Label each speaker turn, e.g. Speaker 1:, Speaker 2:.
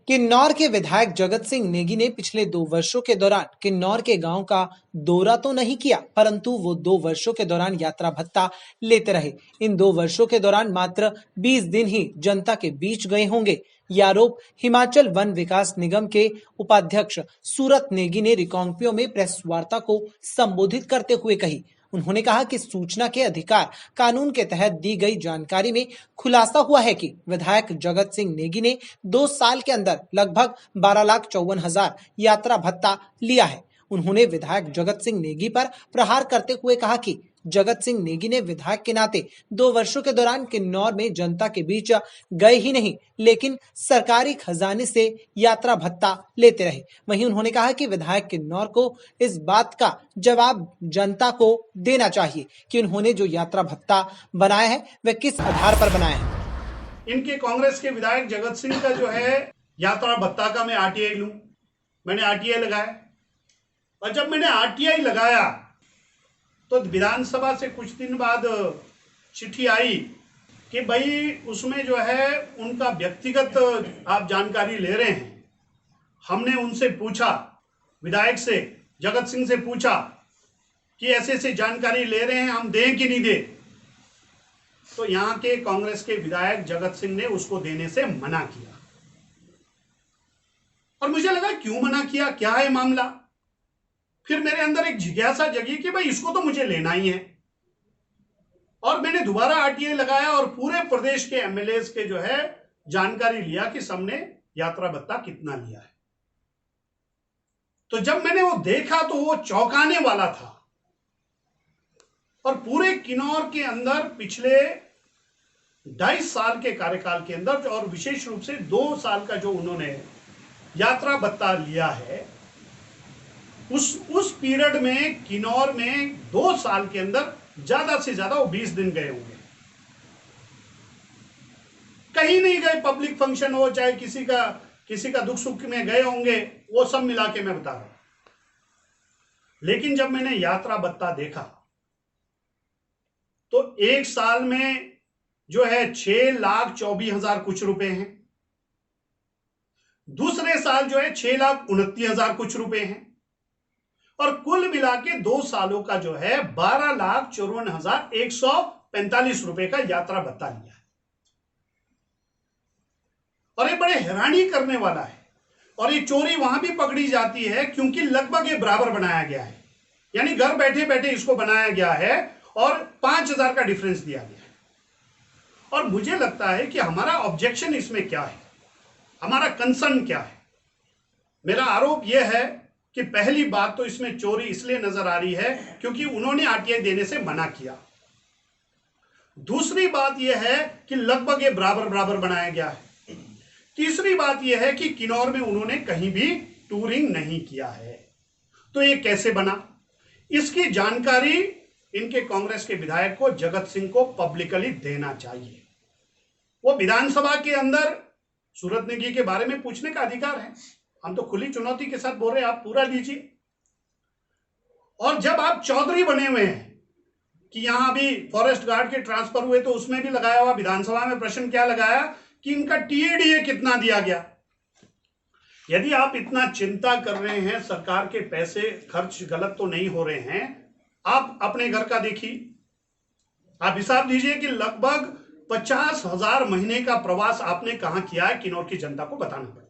Speaker 1: किन्नौर के विधायक जगत सिंह नेगी ने पिछले 2 वर्षों के दौरान किन्नौर के गांव का दौरा तो नहीं किया, परंतु वो 2 वर्षों के दौरान यात्रा भत्ता लेते रहे। इन 2 वर्षों के दौरान मात्र 20 दिन ही जनता के बीच गए होंगे। यह आरोप हिमाचल वन विकास निगम के उपाध्यक्ष सूरत नेगी ने रिकांगपिओ में प्रेस वार्ता को संबोधित करते हुए कही। उन्होंने कहा कि सूचना के अधिकार कानून के तहत दी गई जानकारी में खुलासा हुआ है कि विधायक जगत सिंह नेगी ने 2 साल के अंदर लगभग 12,54,000 यात्रा भत्ता लिया है। उन्होंने विधायक जगत सिंह नेगी पर प्रहार करते हुए कहा कि जगत सिंह नेगी ने विधायक के नाते 2 वर्षों के दौरान किन्नौर में जनता के बीच गए ही नहीं, लेकिन सरकारी खजाने से यात्रा भत्ता लेते रहे। वहीं उन्होंने कहा कि विधायक किन्नौर को इस बात का जवाब जनता को देना चाहिए कि उन्होंने जो यात्रा भत्ता बनाया है वह किस आधार पर बनाया है।
Speaker 2: इनके कांग्रेस के विधायक जगत सिंह का जो है यात्रा भत्ता का मैं आरटीआई लूं, मैंने आरटीआई लगाया और जब मैंने आरटीआई लगाया तो विधानसभा से कुछ दिन बाद चिट्ठी आई कि भाई उसमें जो है उनका व्यक्तिगत आप जानकारी ले रहे हैं। हमने उनसे पूछा, विधायक से जगत सिंह से पूछा कि ऐसे ऐसे जानकारी ले रहे हैं, हम दें कि नहीं दें। तो यहां के कांग्रेस के विधायक जगत सिंह ने उसको देने से मना किया और मुझे लगा क्यों मना किया, क्या है मामला। फिर मेरे अंदर एक जिज्ञासा जगी कि भाई इसको तो मुझे लेना ही है और मैंने दोबारा आरटीआई लगाया और पूरे प्रदेश के एमएलए के जो है जानकारी लिया कि सबने यात्रा भत्ता कितना लिया है। तो जब मैंने वो देखा तो वो चौंकाने वाला था और पूरे किन्नौर के अंदर पिछले 2.5 साल के कार्यकाल के अंदर और विशेष रूप से 2 साल का जो उन्होंने यात्रा भत्ता लिया है उस पीरियड में किन्नौर में 2 साल के अंदर ज्यादा से ज्यादा वो 20 दिन गए होंगे। कहीं नहीं गए, पब्लिक फंक्शन हो चाहे किसी का दुख सुख में गए होंगे, वो सब मिला के मैं बता रहा हूं। लेकिन जब मैंने यात्रा भत्ता देखा तो 1 साल में जो है 6,24,000 कुछ रुपए हैं, दूसरे साल जो है 6,29,000 कुछ रुपए हैं और कुल मिला के 2 सालों का जो है 12,54,145 रुपए का यात्रा भत्ता लिया है। और ये बड़े हैरानी करने वाला है और ये चोरी वहां भी पकड़ी जाती है क्योंकि लगभग ये बराबर बनाया गया है, यानी घर बैठे बैठे इसको बनाया गया है और 5,000 का डिफरेंस दिया गया है। और मुझे लगता है कि हमारा ऑब्जेक्शन इसमें क्या है, हमारा कंसर्न क्या है। मेरा आरोप यह है कि पहली बात तो इसमें चोरी इसलिए नजर आ रही है क्योंकि उन्होंने आरटीआई देने से मना किया। दूसरी बात यह है कि लगभग ये बराबर बनाया गया है। तीसरी बात यह है कि किन्नौर में उन्होंने कहीं भी टूरिंग नहीं किया है। तो ये कैसे बना, इसकी जानकारी इनके कांग्रेस के विधायक को जगत सिंह को पब्लिकली देना चाहिए। वो विधानसभा के अंदर सूरत नेगी के बारे में पूछने का अधिकार है, हम तो खुली चुनौती के साथ बोल रहे हैं, आप पूरा लीजिए। और जब आप चौधरी बने हुए हैं कि यहां भी फॉरेस्ट गार्ड के ट्रांसफर हुए तो उसमें भी लगाया हुआ, विधानसभा में प्रश्न क्या लगाया कि इनका टीएडीए कितना दिया गया। यदि आप इतना चिंता कर रहे हैं सरकार के पैसे खर्च गलत तो नहीं हो रहे हैं, आप अपने घर का देखिए, आप हिसाब दीजिए कि लगभग 50,000 महीने का प्रवास आपने कहां किया है, किन्नौर की जनता को बताना पड़ेगा।